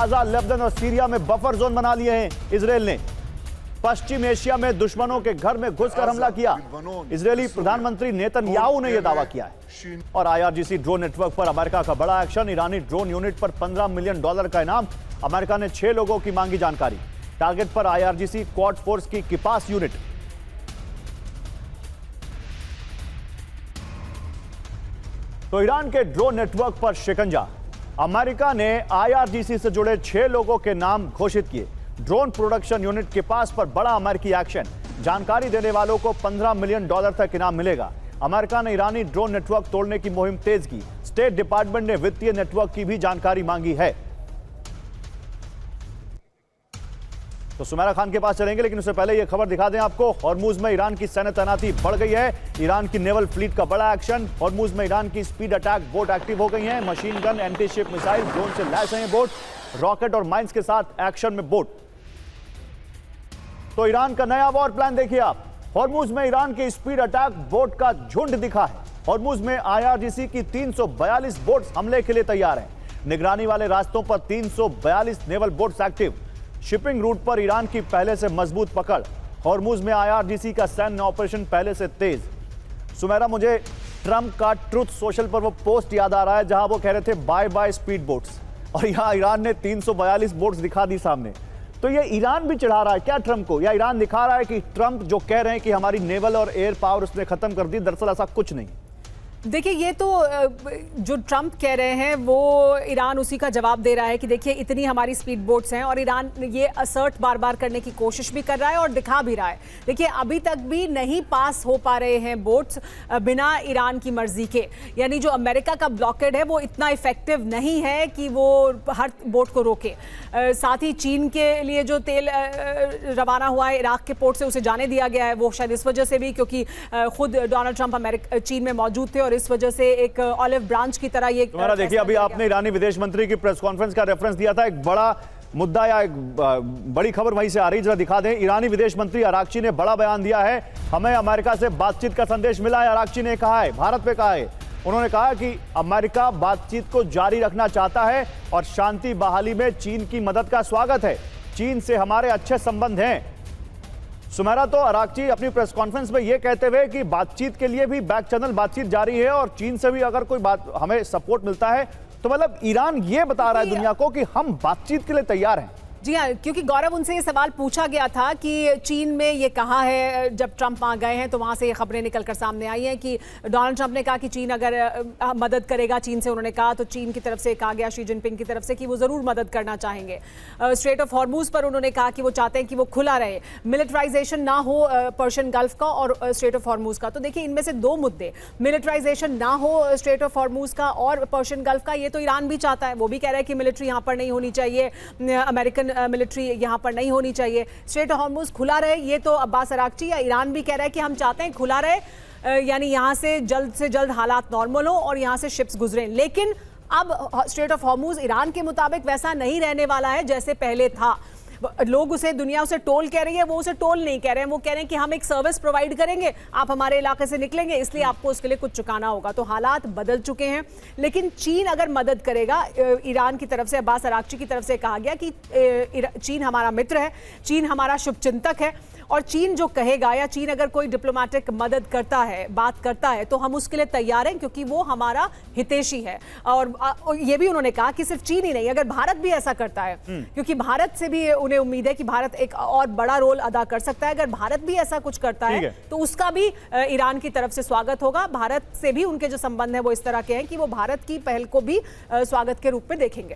Gaza, Lebanon और Syria में buffer zone बना लिए हैं इजराइल ने। पश्चिम एशिया में दुश्मनों के घर में घुसकर हमला किया। इजरायली प्रधानमंत्री नेतन्याहू ने यह दावा किया है। और आईआरजीसी ड्रोन नेटवर्क पर अमेरिका का बड़ा एक्शन। ईरानी ड्रोन यूनिट पर $15 मिलियन का इनाम। अमेरिका ने 6 लोगों की मांगी जानकारी। टारगेट पर आईआरजीसी क्वाड फोर्स की किपास यूनिट। तो ईरान के ड्रोन नेटवर्क पर शिकंजा। अमेरिका ने आईआरजीसी से जुड़े 6 लोगों के नाम घोषित किए। ड्रोन प्रोडक्शन यूनिट के पास पर बड़ा अमेरिकी एक्शन। जानकारी देने वालों को $15 मिलियन तक इनाम मिलेगा। अमेरिका ने ईरानी ड्रोन नेटवर्क तोड़ने की मुहिम तेज की। स्टेट डिपार्टमेंट ने वित्तीय नेटवर्क की भी जानकारी मांगी है। तो सुमेरा खान के पास चलेंगे, लेकिन उससे पहले यह खबर दिखा दें आपको। हॉर्मुज में ईरान की सैन्य तैनाती बढ़ गई है। ईरान की नेवल फ्लीट का बड़ा एक्शन। हॉर्मुज में ईरान की स्पीड अटैक बोट एक्टिव हो गई हैं। Machine gun, anti ship missile, drone से लैस हैं बोट। रॉकेट और माइंस के साथ एक्शन में बोट। तो ईरान का नया वॉर प्लान देखिए आप। हॉर्मुज में ईरान की स्पीड अटैक बोट का झुंड दिखा है। हॉर्मुज में आईआरजीसी की 342 बोट्स हमले के लिए तैयार हैं। निगरानी वाले रास्तों पर 342 naval boats active. Shipping root पर ईरान की पहले से मजबूत पकड़। हॉर्मुज में आईआरजीसी का सैन्य ऑपरेशन पहले से तेज। सुमेरा, मुझे ट्रंप का ट्रुथ सोशल पर वो पोस्ट याद आ रहा है जहां वो कह रहे थे बाय बाय स्पीड बोट्स, और यहां ईरान ने 342 बोट्स दिखा दी सामने। तो ये ईरान भी चढ़ा रहा है क्या ट्रंप को, या ईरान दिखा रहा है कि ट्रंप जो कह रहे हैं कि हमारी नेवल और एयर पावर उसने खत्म कर दी, दरअसल ऐसा कुछ नहीं? देखिए, ये तो जो ट्रंप कह रहे हैं वो ईरान उसी का जवाब दे रहा है कि देखिए इतनी हमारी स्पीड बोट्स हैं, और ईरान ये असर्ट बार बार करने की कोशिश भी कर रहा है और दिखा भी रहा है। देखिए, अभी तक भी नहीं पास हो पा रहे हैं बोट्स बिना ईरान की मर्जी के। यानी जो अमेरिका का ब्लॉकेड है वो इतना इफेक्टिव नहीं है कि वो हर बोट को रोके। साथ ही चीन के लिए जो तेल रवाना हुआ है इराक के पोर्ट से, उसे जाने दिया गया है। वो शायद इस वजह से भी क्योंकि खुद डोनाल्ड ट्रंप चीन में मौजूद थे, इस वजह से एक ऑलिव ब्रांच की तरह ये तुम्हारा देखिए, अभी आपने ईरानी विदेश मंत्री की प्रेस कॉन्फ्रेंस का रेफरेंस दिया था। एक बड़ा मुद्दा या एक बड़ी खबर वहीं से आ रही, जरा दिखा दें। ईरानी विदेश मंत्री अराक्ची ने बड़ा बयान दिया है। हमें अमेरिका से बातचीत का संदेश मिला है, अराक्ची ने कहा है, भारत पे कहा है। उन्होंने कहा कि अमेरिका बातचीत को जारी रखना चाहता है और शांति बहाली में चीन की मदद का स्वागत है। चीन से हमारे अच्छे संबंध हैं। सुमेरा, तो अराक्ची अपनी प्रेस कॉन्फ्रेंस में यह कहते हुए कि बातचीत के लिए भी बैक चैनल बातचीत जारी है और चीन से भी अगर कोई बात हमें सपोर्ट मिलता है, तो मतलब ईरान ये बता रहा है दुनिया को कि हम बातचीत के लिए तैयार हैं। जी हाँ, क्योंकि गौरव, उनसे ये सवाल पूछा गया था कि चीन में ये कहा है, जब ट्रंप वहाँ गए हैं तो वहाँ से ये खबरें निकलकर सामने आई हैं कि डोनाल्ड ट्रंप ने कहा कि चीन अगर मदद करेगा, चीन से उन्होंने कहा, तो चीन की तरफ से कहा गया, शी जिनपिंग की तरफ से, कि वो ज़रूर मदद करना चाहेंगे। स्ट्रेट ऑफ हॉर्मुज पर उन्होंने कहा कि वो चाहते हैं कि वो खुला रहे, मिलिटराइजेशन ना हो पर्शियन गल्फ का और स्ट्रेट ऑफ हॉर्मुज का। तो देखिए, इनमें से 2 मुद्दे, मिलिटराइजेशन ना हो स्ट्रेट ऑफ हॉर्मुज का और पर्शियन गल्फ का, ये तो ईरान भी चाहता है। वो भी कह रहा है कि मिलिट्री यहाँ पर नहीं होनी चाहिए, अमेरिकन मिलिट्री यहां पर नहीं होनी चाहिए, स्ट्रेट ऑफ हॉर्मुज खुला रहे। ये तो अब्बास अराक्ची या ईरान भी कह रहा है कि हम चाहते हैं खुला रहे, यानी यहां से जल्द हालात नॉर्मल हो और यहां से शिप्स गुजरें। लेकिन अब स्ट्रेट ऑफ हॉर्मुज ईरान के मुताबिक वैसा नहीं रहने वाला है जैसे पहले था। लोग उसे, दुनिया उसे टोल कह रही है, वो उसे टोल नहीं कह रहे हैं। वो कह रहे हैं कि हम एक सर्विस प्रोवाइड करेंगे, आप हमारे इलाके से निकलेंगे, इसलिए आपको उसके लिए कुछ चुकाना होगा। तो हालात बदल चुके हैं। लेकिन चीन अगर मदद करेगा, ईरान की तरफ से, अब्बास अराक्ची की तरफ से कहा गया कि चीन हमारा मित्र है, चीन हमारा शुभचिंतक है, और चीन जो कहेगा, या चीन अगर कोई डिप्लोमेटिक मदद करता है, बात करता है, तो हम उसके लिए तैयार हैं, क्योंकि वो हमारा हितैषी है। और ये भी उन्होंने कहा कि सिर्फ चीन ही नहीं, अगर भारत भी ऐसा करता है, क्योंकि भारत से भी उन्हें उम्मीद है कि भारत एक और बड़ा रोल अदा कर सकता है, अगर भारत भी ऐसा कुछ करता है तो उसका भी ईरान की तरफ से स्वागत होगा। भारत से भी उनके जो संबंध है वो इस तरह के हैं कि वो भारत की पहल को भी स्वागत के रूप में देखेंगे।